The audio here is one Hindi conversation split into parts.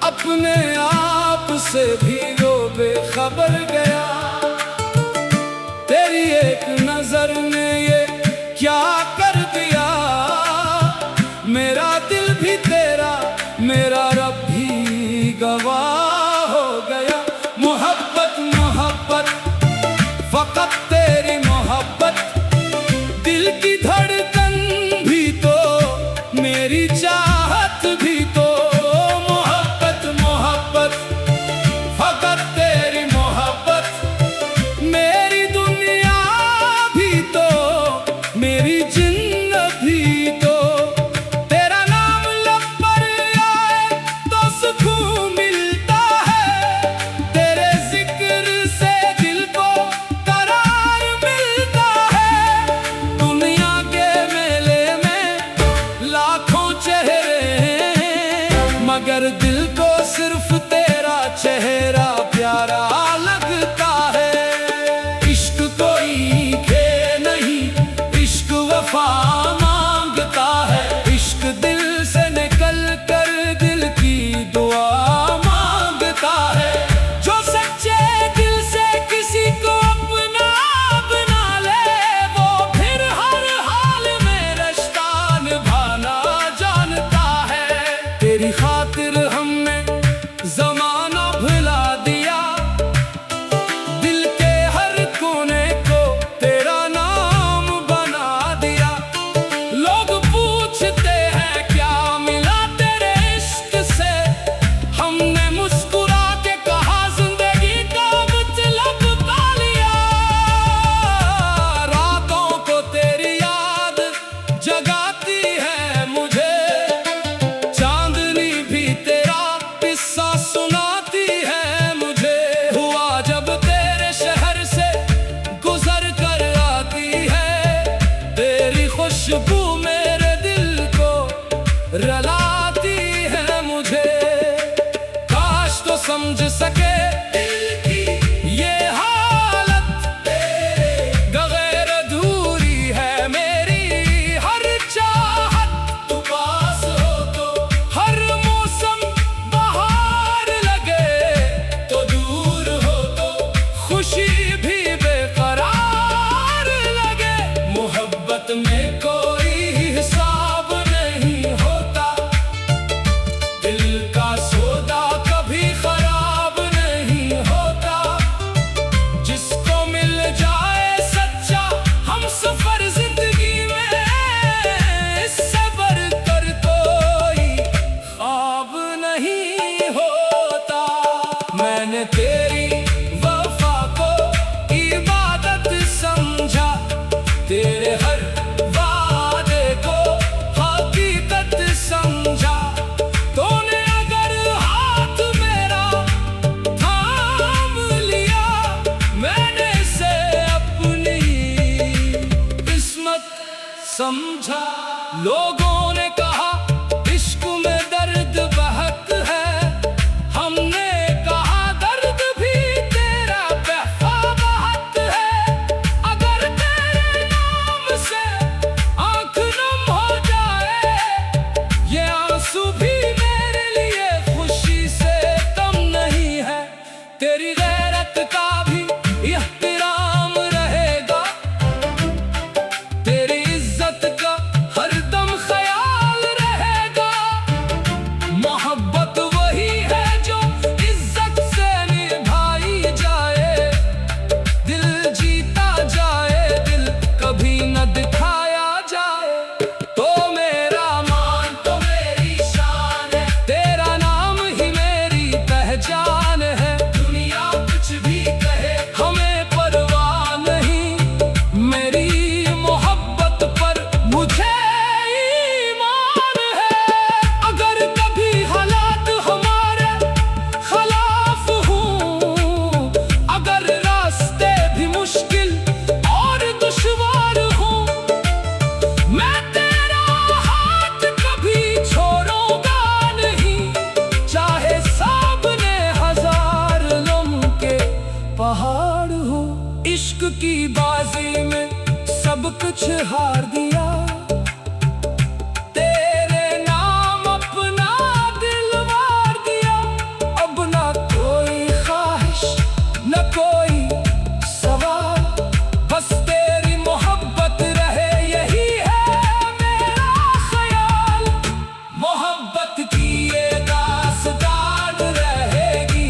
अपने आप से भी वो बेखबर गया। तेरी एक नजर ने ये क्या कर दिया, मेरा दिल भी तेरा, मेरा रब भी गवाह हो गया। मोहब्बत मोहब्बत फकत तेरी मोहब्बत, दिल की धड़कन भी तो मेरी चाहत भी तो। मोहब्बत मोहब्बत फकत तेरी मोहब्बत, मेरी दुनिया भी तो मेरी जिन्नत भी तो। तेरा नाम लब पर आए तो सुकून मिलता है, तेरे जिक्र से दिल को करार मिलता है। दुनिया के मेले में लाखों चेहरे हैं, मगर दिल को सिर्फ तेरा चेहरा प्यारा लगता है। इश्क कोई खेल नहीं, इश्क वफा मांगता है। इश्क दिल से निकल कर दिल की दुआ मांगता है। जो सच्चे दिल से किसी को अपना बना ले, वो फिर हर हाल में रिश्ता निभाना जानता है। तेरी खातिर हमने जमाना भुला दिया, दिल के हर कोने को तेरा नाम बना दिया। लोग पूछते हैं क्या मिला तेरे इश्क से, हमने मुस्कुरा के कहा जिंदगी का मतलब पा लिया। रातों को तेरी याद जगाती है मुझे, चांदनी भी तेरा किस्सा सुनाती है मुझे। हुआ जब तेरे शहर से गुजर कर आती है, तेरी खुशबू मेरे दिल को रलाती है मुझे। काश तो समझ सके दिल की ये हालत, बगैर अधूरी है मेरी हर चाहत। तू पास हो तो हर मौसम बहार लगे, तो दूर हो तो खुशी भी बेकरार लगे। मोहब्बत में कोई हिसाब नहीं होता, दिल का सौदा कभी खराब नहीं होता। जिसको मिल जाए सच्चा हम सफर जिंदगी में, इससे बढ़कर कोई ख्वाब नहीं होता। मैंने तेरी वफा को इबादत समझा, तेरे हर वादे को हकीकत समझा। तूने अगर हाथ मेरा थाम लिया, मैंने इसे अपनी किस्मत समझा। लोगों ने कहा इश्क में दर्द बहक है, हमने कहा दर्द भी तेरा बहका बहक है। अगर तेरे नाम से आंख नम हो जाए, ये आंसू भी मेरे लिए खुशी से कम नहीं है। तेरी गैरत का भी एहतराम रहेगा, तेरी इज्जत का हरदम कुछ हार दिया, तेरे नाम अपना दिल वार दिया। अब ना कोई ख्वाहिश न कोई सवाल, बस तेरी मोहब्बत रहे यही है मेरा ख्याल। मोहब्बत की ये दास्तान रहेगी,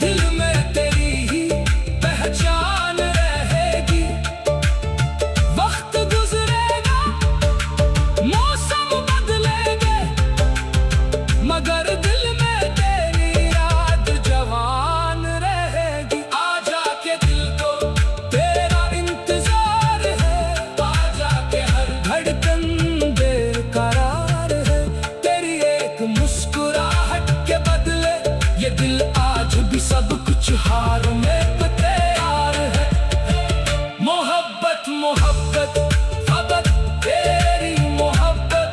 दिल में तेरी ही पहचान रहेगी। वक्त गुजरेगा, मौसम बदलेंगे, मगर दिल में तेरी याद जवान रहेगी। आजा के दिल को तेरा इंतजार है, आजा के हर धड़कन बेकरार है। तेरी एक मुस्कुराहट के बदले ये दिल आज भी सब कुछ हारने पे तैयार है। मोहब्बत मोहब्बत फकत तेरी मोहब्बत,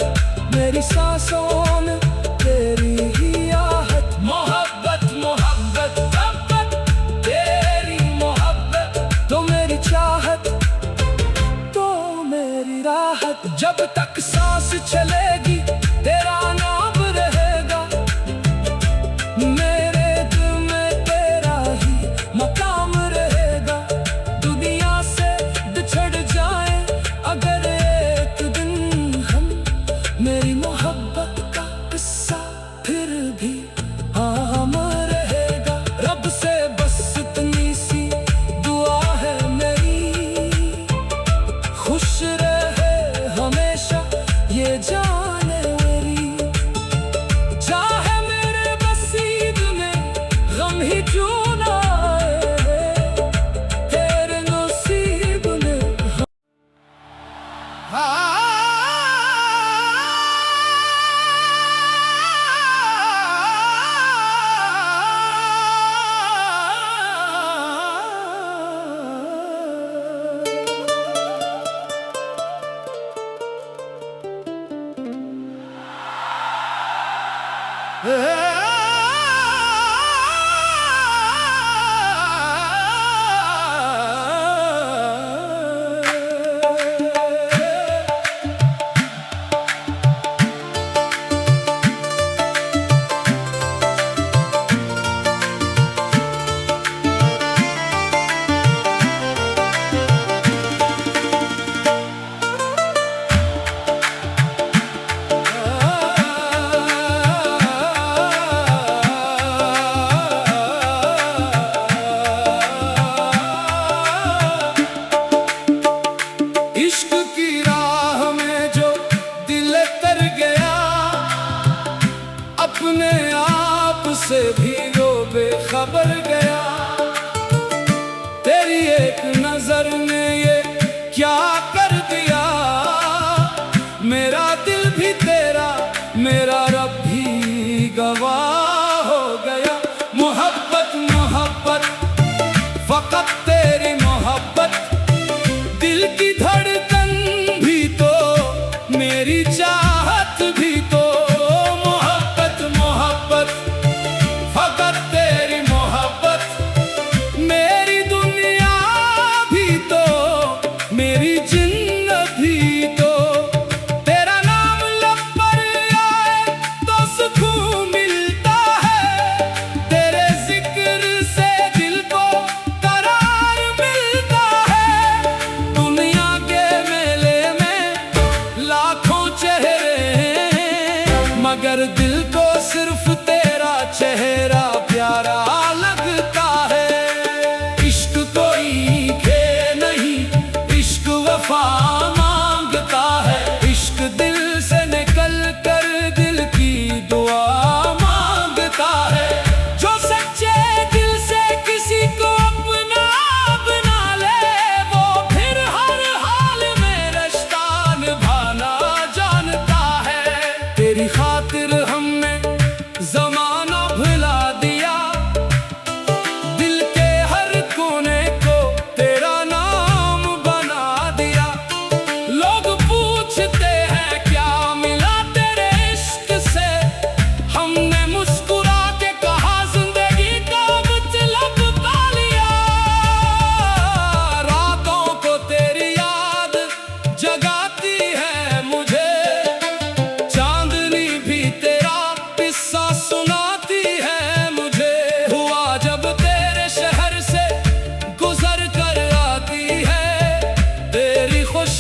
मेरी सांसों में तेरी ही आहट। मोहब्बत मोहब्बत फकत तेरी मोहब्बत, तो मेरी चाहत तो मेरी राहत। जब तक सांस चलेगी तेरा नाम रहेगा, मेरे दिल में तेरा ही मकाम रहेगा। दुनिया से बिछड़ जाए अगर एक दिन हम, मेरी मोहब्बत का किस्सा फिर भी आम रहेगा। रब से बस इतनी सी दुआ है मेरी, खुश रहे हमेशा ये जाने मेरी। चाहे मेरे नसीब में गम ही क्यों ना आए, तेरे नसीब में इश्क की राह में जो दिल तर गया, अपने आप से भी वो बेखबर गया। तेरी एक नजर ने ये क्या कर दिया, मेरा दिल भी तेरा मेरा रब भी गवाह हो गया। मोहब्बत मोहब्बत फकत तेरी मोहब्बत, दिल की धड़कन भी तो मेरी चाहत भी तो। मोहब्बत मोहब्बत फकत तेरी मोहब्बत, मेरी दुनिया भी तो मेरी जिन्नत भी तो। तेरा नाम लब पर आए तो सुकून मिलता है, तेरे जिक्र से दिल को करार मिलता है। दुनिया के मेले में लाखों चेहरे हैं, मगर दिल को सिर्फ तेरा चेहरा प्यारा लगता है। इश्क कोई खेल नहीं, इश्क वफा मांगता है। इश्क दिल से निकल कर दिल की दुआ मांगता है। जो सच्चे दिल से किसी को अपना बना ले, वो फिर हर हाल में रिश्ता निभाना जानता है। तेरी खातिर हमने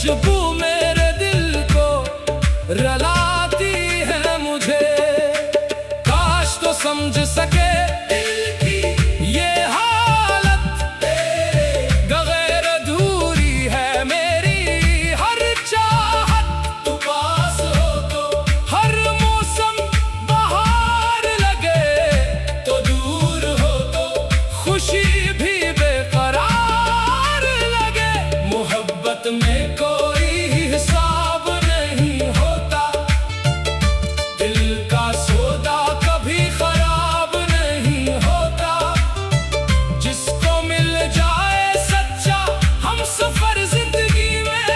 खुशबू मेरे दिल को रलाती है मुझे। काश तो समझ सके दिल की ये हालत, बगैर अधूरी है मेरी हर चाहत। तू पास हो तो हर मौसम बहार लगे, तो दूर हो तो खुशी भी बेकरार लगे। मोहब्बत में कोई हिसाब नहीं होता, दिल का सौदा कभी खराब नहीं होता। जिसको मिल जाए सच्चा हम सफर जिंदगी में,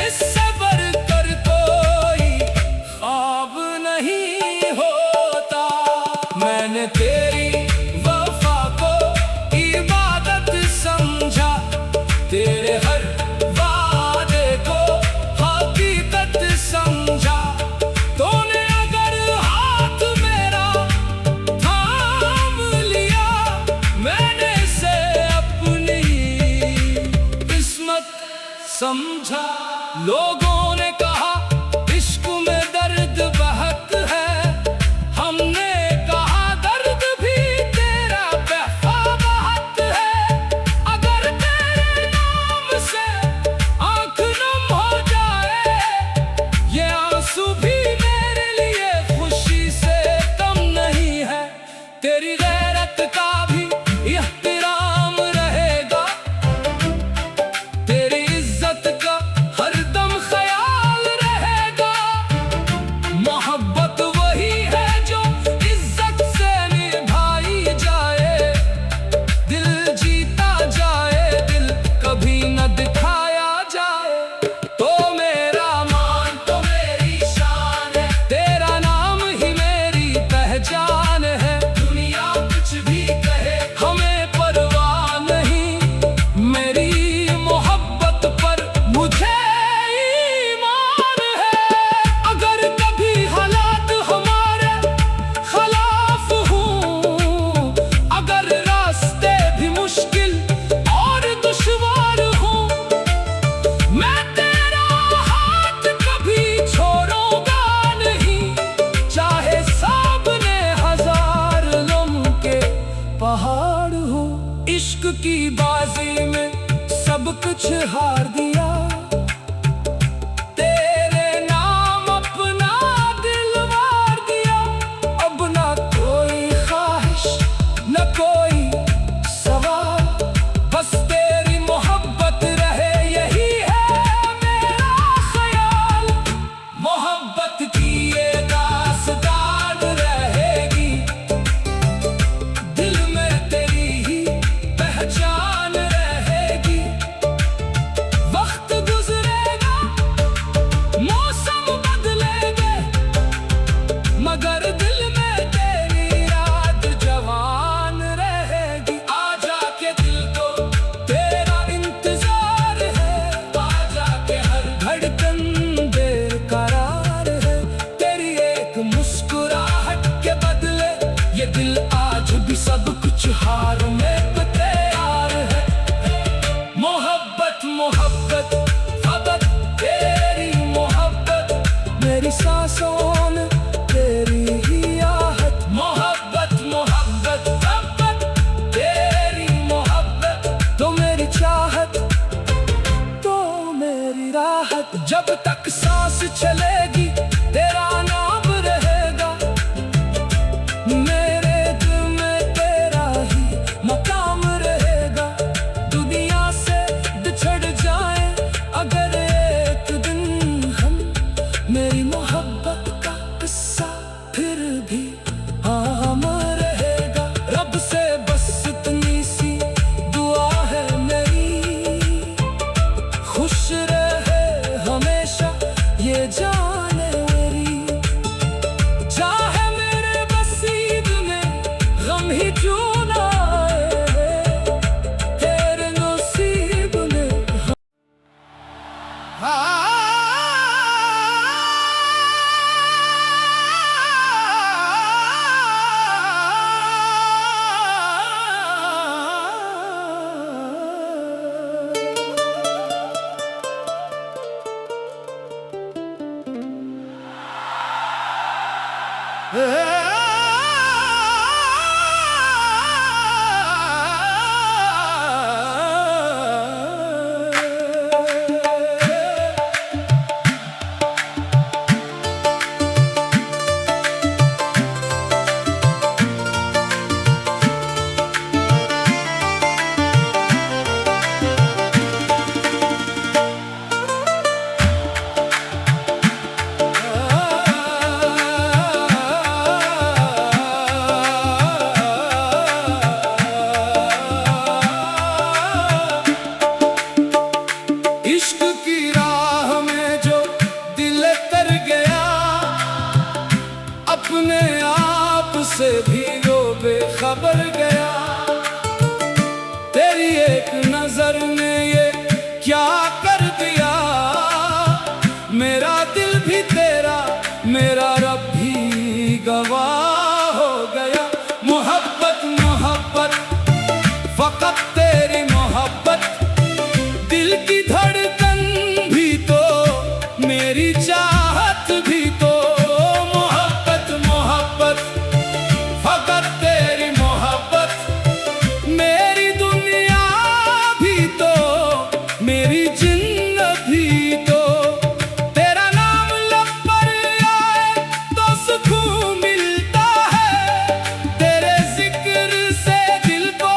इससे बढ़कर कोई ख्वाब नहीं होता। मैंने तेरी वफा को इबादत समझा, तेरे हर वादे को हकीकत समझा। तूने अगर हाथ मेरा थाम लिया, मैंने इसे अपनी किस्मत समझा। लोगों ने कहा इश्क में दर्द बहक है, हमने कहा दर्द भी तेरा बहक है। अगर तेरे नाम से आंख नम हो जाए, ये आंसू भी मेरे लिए खुशी से कम नहीं है। तेरी गैरत का भी एहतराम रहेगा, तेरी इज्जत का हरदम ख्याल रहेगा। मोहब्बत वही है जो इज्जत से निभाई जाए, दिल जीता जाए, दिल कभी न दिखाया जाए। तो मेरा मान तो मेरी शान है, तेरा नाम ही मेरी पहचान है। दुनिया कुछ भी कहे हमें परवाह नहीं, मेरी मोहब्बत पर मुझे ईमान है। अगर कभी हालात हमारे खिलाफ हों, अगर रास्ते भी मुश्किल और दुश्वार हों, मैं तेरा हाथ कभी छोड़ूंगा नहीं। चाहे सामने हजार लम्हे पहाड़ हो, इश्क की बाजी में सब कुछ हार दिया। तेरे नाम अपना दिल वार दिया, अब ना कोई ख्वाहिश न कोई सवाल, बस तेरी मोहब्बत रहे यही है मेरा ख्याल। मोहब्बत की ये दास्तान रहेगी, दिल में तेरी ही पहचान रहेगी। वक्त गुजरेगा, मौसम बदलेंगे, मगर दिल में तेरी याद जवान रहेगी। आजा के दिल को तेरा इंतजार है, आजा के हर धड़कन बेकरार है। तेरी एक मुस्कुराहट के बदले ये दिल आज भी सब कुछ हारने को तैयार है। मोहब्बत मोहब्बत फकत तेरी मोहब्बत, मेरी सांसों में तेरी ही आहट। मोहब्बत मोहब्बत फकत तेरी मोहब्बत, तो मेरी चाहत तो मेरी राहत। जब तक सांस चलेगी तेरा नाम रहेगा, मेरे दिल में तेरा ही मकाम रहेगा। दुनिया से बिछड़ जाए अगर एक दिन हम, मेरी मोहब्बत का किस्सा फिर भी आम रहेगा। रब से बस इतनी सी दुआ है मेरी, खुश रहे हमेशा ये जाने मेरी। चाहे मेरे नसीब में गम ही क्यों ना आए, तेरे नसीब में इश्क की राह में जो दिल तर गया, अपने आप से भी वो बेखबर गया। तेरी एक नजर ने ये क्या कर दिया, मेरा दिल भी तेरा, मेरा रब भी गवाह हो गया। मोहब्बत मोहब्बत फकत तेरी मोहब्बत, दिल की धड़कन भी तो, मेरी चाहत भी तो। मोहब्बत मोहब्बत फकत तेरी मोहब्बत, मेरी दुनिया भी तो, मेरी जिन्नत भी तो। तेरा नाम लब पर आए तो सुकून मिलता है, तेरे जिक्र से दिल को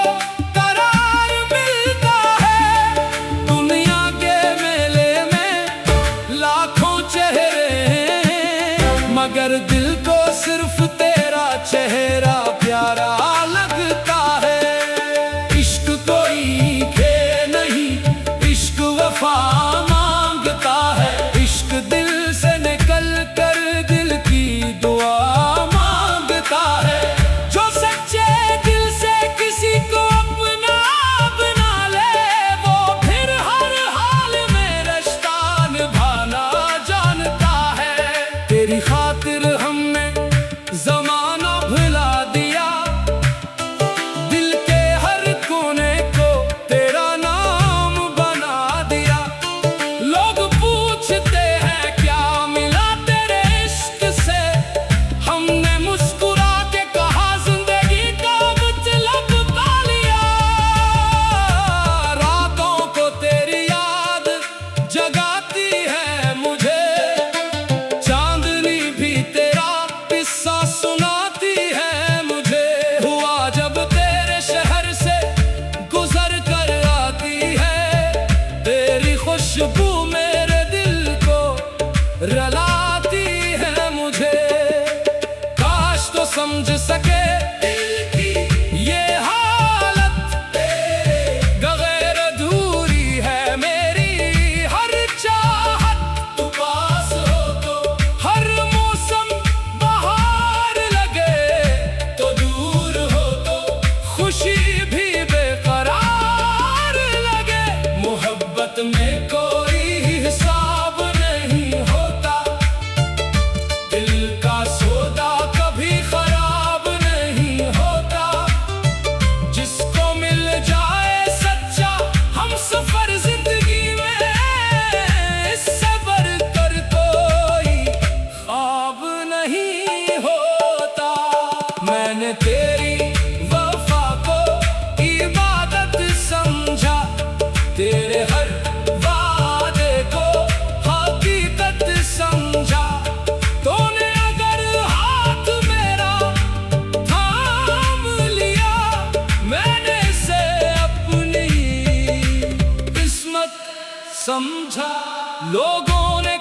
करार मिलता है। दुनिया के मेले में लाखों चेहरे हैं, मगर दिल को सिर्फ तेरा चेहरा प्यारा लगता है। इश्क कोई खेल नहीं, इश्क वफा मांगता है। इश्क दिल से निकल कर दिल की दुआ मांगता है। जो सच्चे दिल से किसी को अपना बना ले, वो फिर हर हाल में रिश्ता निभाना जानता है। तेरी खातिर हमने ज़माना भुला दिया, दिल के हर कोने को तेरा नाम बना दिया। लोग पूछते हैं क्या मिला तेरे इश्क से, हमने मुस्कुरा के कहा जिंदगी का मतलब पा लिया। रातों को तेरी याद जगाती है मुझे, चांदनी भी तेरा किस्सा सुनाती है मुझे। हुआ जब तेरे शहर से गुजर कर आती है, तेरी खुशबू मेरे दिल को रलाती है मुझे। काश तो समझ सके दिल की ये हालत, बगैर अधूरी है मेरी हर चाहत। तू पास हो तो हर मौसम बहार लगे, तो दूर हो तो खुशी भी बेकरार लगे। मोहब्बत में कोई हिसाब नहीं होता, दिल का सौदा कभी खराब नहीं होता। जिसको मिल जाए सच्चा हम सफर जिंदगी में, इससे बढ़कर कोई ख्वाब नहीं होता। मैंने तेरी वफा को इबादत समझा, तेरे हर वादे को हकीकत समझा। तूने अगर हाथ मेरा थाम लिया, मैंने इसे अपनी किस्मत समझा। लोगों ने